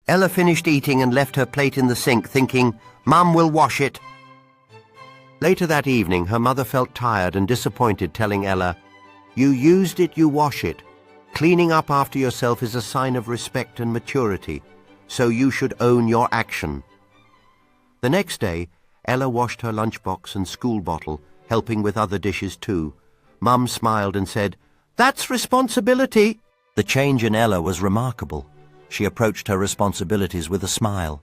Ella finished eating and left her plate in the sink, thinking, "Mum will wash it." Later that evening, her mother felt tired and disappointed, telling Ella, "You used it, you wash it. Cleaning up after yourself is a sign of respect and maturity, so you should own your action." The next day, Ella washed her lunchbox and school bottle, helping with other dishes too. Mum smiled and said, "That's responsibility." The change in Ella was remarkable. She approached her responsibilities with a smile.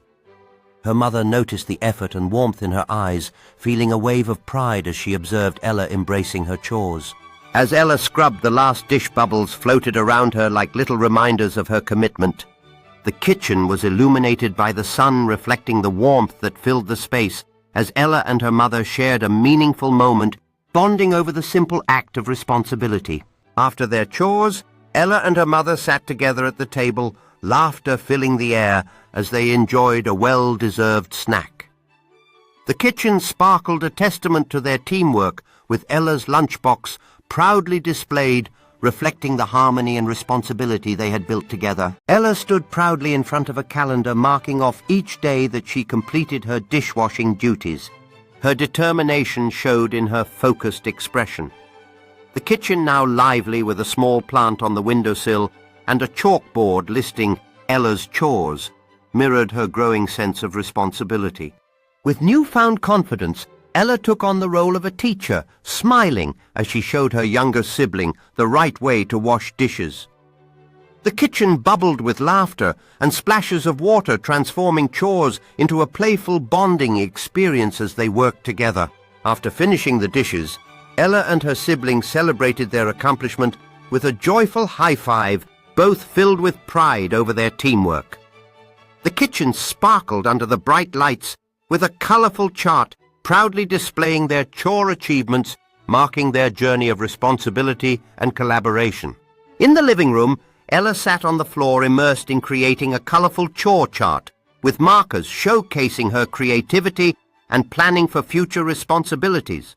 Her mother noticed the effort and warmth in her eyes, feeling a wave of pride as she observed Ella embracing her chores. As Ella scrubbed, the last dish bubbles floated around her like little reminders of her commitment. The kitchen was illuminated by the sun, reflecting the warmth that filled the space as Ella and her mother shared a meaningful moment, bonding over the simple act of responsibility. After their chores, Ella and her mother sat together at the table, laughter filling the air as they enjoyed a well-deserved snack. The kitchen sparkled, a testament to their teamwork, with Ella's lunchbox proudly displayed, reflecting the harmony and responsibility they had built together. Ella stood proudly in front of a calendar, marking off each day that she completed her dishwashing duties. Her determination showed in her focused expression. The kitchen, now lively with a small plant on the windowsill and a chalkboard listing Ella's chores, mirrored her growing sense of responsibility. With newfound confidence, Ella took on the role of a teacher, smiling as she showed her younger sibling the right way to wash dishes. The kitchen bubbled with laughter and splashes of water, transforming chores into a playful bonding experience as they worked together. After finishing the dishes, Ella and her siblings celebrated their accomplishment with a joyful high five, both filled with pride over their teamwork. The kitchen sparkled under the bright lights, with a colorful chart proudly displaying their chore achievements, marking their journey of responsibility and collaboration. In the living room, Ella sat on the floor, immersed in creating a colorful chore chart, with markers showcasing her creativity and planning for future responsibilities.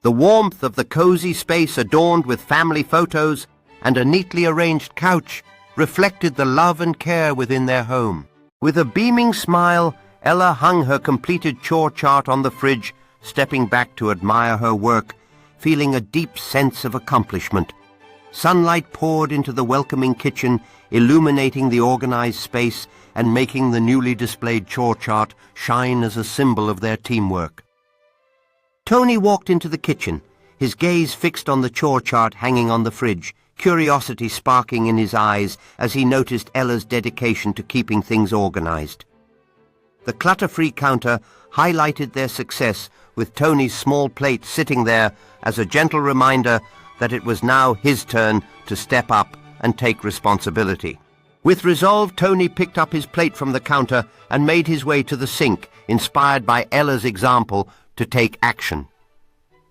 The warmth of the cozy space, adorned with family photos and a neatly arranged couch, reflected the love and care within their home. With a beaming smile, Ella hung her completed chore chart on the fridge, stepping back to admire her work, feeling a deep sense of accomplishment. Sunlight poured into the welcoming kitchen, illuminating the organized space and making the newly displayed chore chart shine as a symbol of their teamwork. Tony walked into the kitchen, his gaze fixed on the chore chart hanging on the fridge, curiosity sparking in his eyes as he noticed Ella's dedication to keeping things organized. The clutter-free counter highlighted their success, with Tony's small plate sitting there as a gentle reminder that it was now his turn to step up and take responsibility. With resolve, Tony picked up his plate from the counter and made his way to the sink, inspired by Ella's example to take action.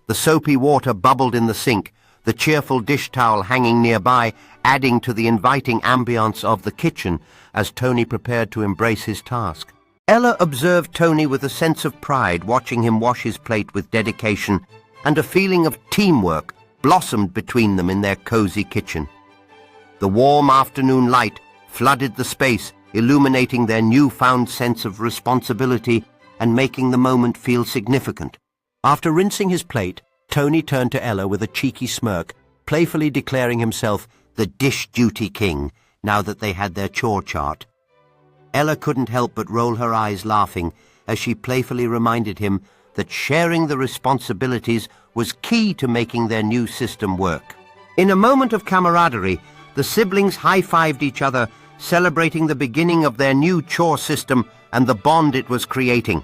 The soapy water bubbled in the sink, the cheerful dish towel hanging nearby, adding to the inviting ambience of the kitchen as Tony prepared to embrace his task. Ella observed Tony with a sense of pride, watching him wash his plate with dedication, and a feeling of teamwork blossomed between them in their cozy kitchen. The warm afternoon light flooded the space, illuminating their newfound sense of responsibility and making the moment feel significant. After rinsing his plate, Tony turned to Ella with a cheeky smirk, playfully declaring himself the dish duty king, now that they had their chore chart. Ella couldn't help but roll her eyes, laughing, as she playfully reminded him that sharing the responsibilities was key to making their new system work. In a moment of camaraderie, the siblings high-fived each other, celebrating the beginning of their new chore system and the bond it was creating.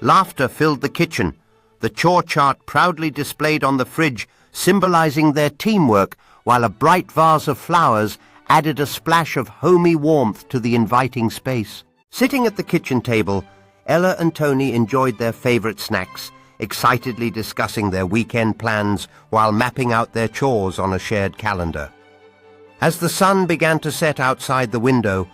Laughter filled the kitchen, the chore chart proudly displayed on the fridge, symbolizing their teamwork, while a bright vase of flowers added a splash of homey warmth to the inviting space. Sitting at the kitchen table, Ella and Tony enjoyed their favorite snacks, excitedly discussing their weekend plans while mapping out their chores on a shared calendar. As the sun began to set outside the window,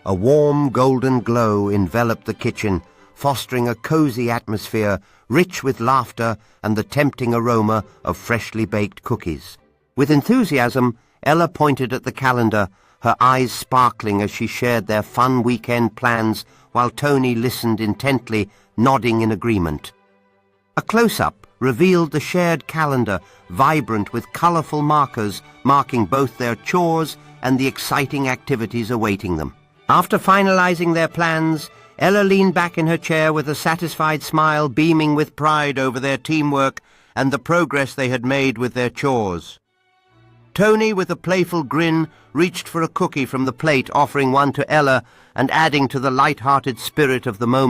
a warm golden glow enveloped the kitchen, fostering a cozy atmosphere rich with laughter and the tempting aroma of freshly baked cookies. With enthusiasm, Ella pointed at the calendar, her eyes sparkling as she shared their fun weekend plans while Tony listened intently, nodding in agreement. A close-up revealed the shared calendar, vibrant with colourful markers marking both their chores and the exciting activities awaiting them. After finalising their plans, Ella leaned back in her chair with a satisfied smile beaming with pride over their teamwork and the progress they had made with their chores. Tony, with a playful grin, reached for a cookie from the plate, offering one to Ella and adding to the light-hearted spirit of the moment.